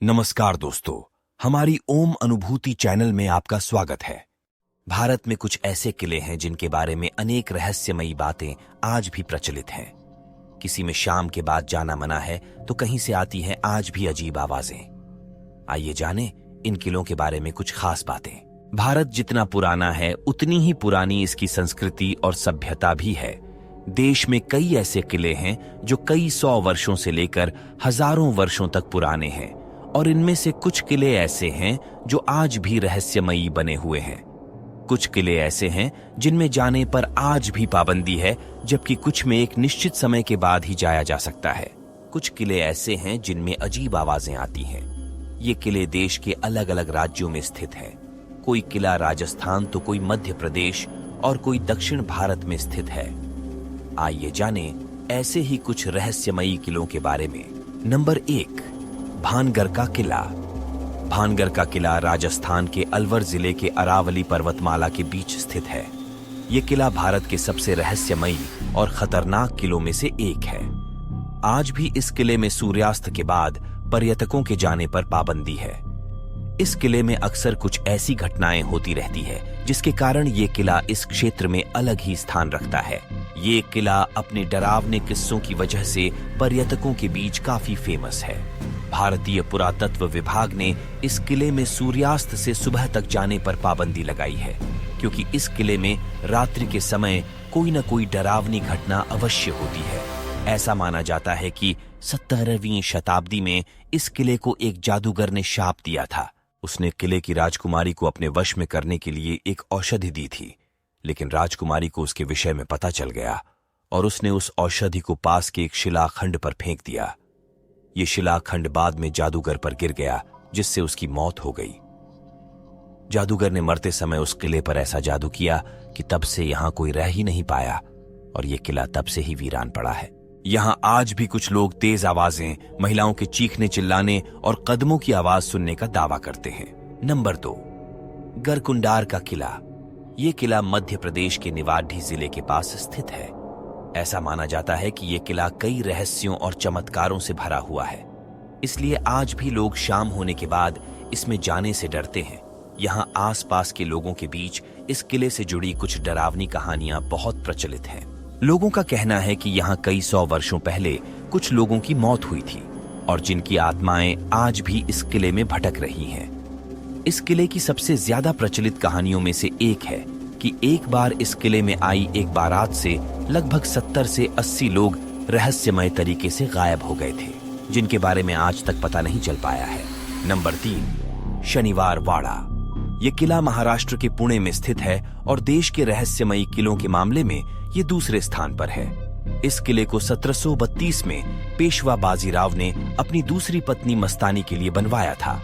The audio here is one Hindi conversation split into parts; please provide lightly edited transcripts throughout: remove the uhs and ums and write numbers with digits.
नमस्कार दोस्तों, हमारी ओम अनुभूति चैनल में आपका स्वागत है। भारत में कुछ ऐसे किले हैं जिनके बारे में अनेक रहस्यमयी बातें आज भी प्रचलित हैं। किसी में शाम के बाद जाना मना है तो कहीं से आती हैं आज भी अजीब आवाजें। आइए जानें इन किलों के बारे में कुछ खास बातें। भारत जितना पुराना है उतनी ही पुरानी इसकी संस्कृति और सभ्यता भी है। देश में कई ऐसे किले हैं जो कई सौ वर्षों से लेकर हजारों वर्षों तक पुराने हैं और इनमें से कुछ किले ऐसे हैं जो आज भी रहस्यमयी बने हुए हैं। कुछ किले ऐसे हैं जिनमें जाने पर आज भी पाबंदी है, जबकि कुछ में एक निश्चित समय के बाद ही जाया जा सकता है। कुछ किले ऐसे हैं जिनमें अजीब आवाजें आती हैं। ये किले देश के अलग अलग राज्यों में स्थित हैं। कोई किला राजस्थान तो कोई मध्य प्रदेश और कोई दक्षिण भारत में स्थित है। आइए जानें ऐसे ही कुछ रहस्यमयी किलों के बारे में। नंबर 1, भानगढ़ का किला। भानगढ़ का किला राजस्थान के अलवर जिले के अरावली पर्वतमाला के बीच स्थित है। यह किला भारत के सबसे रहस्यमयी और खतरनाक किलों में से एक है। आज भी इस किले में सूर्यास्त के बाद पर्यटकों के जाने पर पाबंदी है। इस किले में अक्सर कुछ ऐसी घटनाएं होती रहती है जिसके कारण ये किला इस क्षेत्र में अलग ही स्थान रखता है। ये किला अपने डरावने किस्सों की वजह से पर्यटकों के बीच काफी फेमस है। भारतीय पुरातत्व विभाग ने इस किले में सूर्यास्त से सुबह तक जाने पर पाबंदी लगाई है, क्योंकि इस किले में रात्रि के समय कोई न कोई डरावनी घटना अवश्य होती है। ऐसा माना जाता है कि 17वीं शताब्दी में इस किले को एक जादूगर ने शाप दिया था। उसने किले की राजकुमारी को अपने वश में करने के लिए एक औषधि दी थी, लेकिन राजकुमारी को उसके विषय में पता चल गया और उसने उस औषधि को पास के एक शिलाखंड पर फेंक दिया। ये शिलाखंड बाद में जादूगर पर गिर गया, जिससे उसकी मौत हो गई। जादूगर ने मरते समय उस किले पर ऐसा जादू किया कि तब से यहां कोई रह ही नहीं पाया और यह किला तब से ही वीरान पड़ा है। यहां आज भी कुछ लोग तेज आवाजें, महिलाओं के चीखने चिल्लाने और कदमों की आवाज सुनने का दावा करते हैं। नंबर 2, गरकुंडार का किला। यह किला मध्य प्रदेश के निवाड़ी जिले के पास स्थित है। ऐसा माना जाता है कि यह किला कई रहस्यों और चमत्कारों से भरा हुआ है, इसलिए आज भी लोग शाम होने के बाद इसमें जाने से डरते हैं। यहां आसपास के लोगों के बीच इस किले से जुड़ी कुछ डरावनी कहानियां बहुत प्रचलित हैं। लोगों का कहना है कि यहां कई सौ वर्षों पहले कुछ लोगों की मौत हुई थी और जिनकी आत्माएं आज भी इस किले में भटक रही हैं। इस किले की सबसे ज्यादा प्रचलित कहानियों में से एक है कि एक बार इस किले में आई एक बारात से लगभग 70 से 80 लोग रहस्यमय तरीके से गायब हो गए थे, जिनके बारे में आज तक पता नहीं चल पाया है। नंबर 3, शनिवार वाड़ा। यह किला महाराष्ट्र के पुणे में स्थित है और देश के रहस्यमयी किलों के मामले में ये दूसरे स्थान पर है। इस किले को 1732 में पेशवा बाजीराव ने अपनी दूसरी पत्नी मस्तानी के लिए बनवाया था।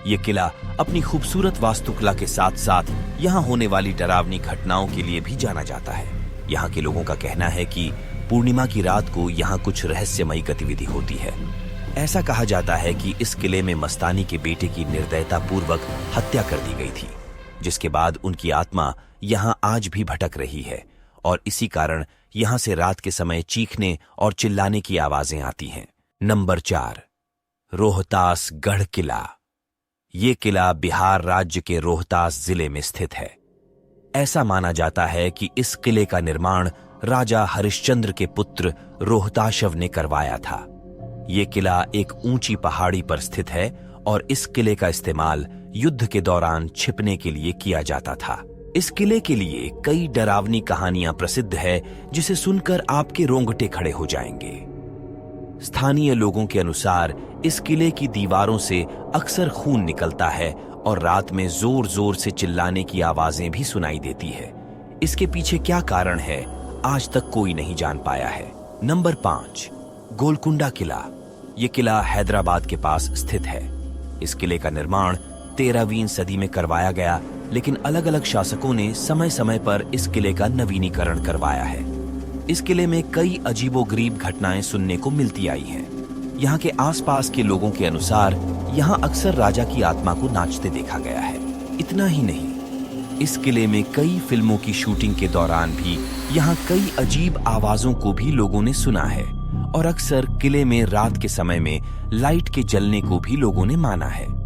ये किला अपनी खूबसूरत वास्तुकला के साथ साथ यहाँ होने वाली डरावनी घटनाओं के लिए भी जाना जाता है। यहाँ के लोगों का कहना है कि पूर्णिमा की रात को यहाँ कुछ रहस्यमयी गतिविधि होती है। ऐसा कहा जाता है कि इस किले में मस्तानी के बेटे की निर्दयता पूर्वक हत्या कर दी गई थी, जिसके बाद उनकी आत्मा यहाँ आज भी भटक रही है और इसी कारण यहाँ से रात के समय चीखने और चिल्लाने की आवाजें आती हैं। नंबर 4, रोहतास गढ़ किला। ये किला बिहार राज्य के रोहतास जिले में स्थित है। ऐसा माना जाता है कि इस किले का निर्माण राजा हरिश्चंद्र के पुत्र रोहताशव ने करवाया था। ये किला एक ऊंची पहाड़ी पर स्थित है और इस किले का इस्तेमाल युद्ध के दौरान छिपने के लिए किया जाता था। इस किले के लिए कई डरावनी कहानियां प्रसिद्ध है, जिसे सुनकर आपके रोंगटे खड़े हो जाएंगे। स्थानीय लोगों के अनुसार इस किले की दीवारों से अक्सर खून निकलता है और रात में जोर जोर से चिल्लाने की आवाजें भी सुनाई देती है। इसके पीछे क्या कारण है, आज तक कोई नहीं जान पाया है। नंबर 5, गोलकुंडा किला। यह किला हैदराबाद के पास स्थित है। इस किले का निर्माण 13वीं सदी में करवाया गया, लेकिन अलग अलग शासकों ने समय समय पर इस किले का नवीनीकरण करवाया है। इस किले में कई अजीबोगरीब घटनाएं सुनने को मिलती आई हैं। यहाँ के आसपास के लोगों के अनुसार यहाँ अक्सर राजा की आत्मा को नाचते देखा गया है। इतना ही नहीं, इस किले में कई फिल्मों की शूटिंग के दौरान भी यहाँ कई अजीब आवाजों को भी लोगों ने सुना है और अक्सर किले में रात के समय में लाइट के जलने को भी लोगों ने माना है।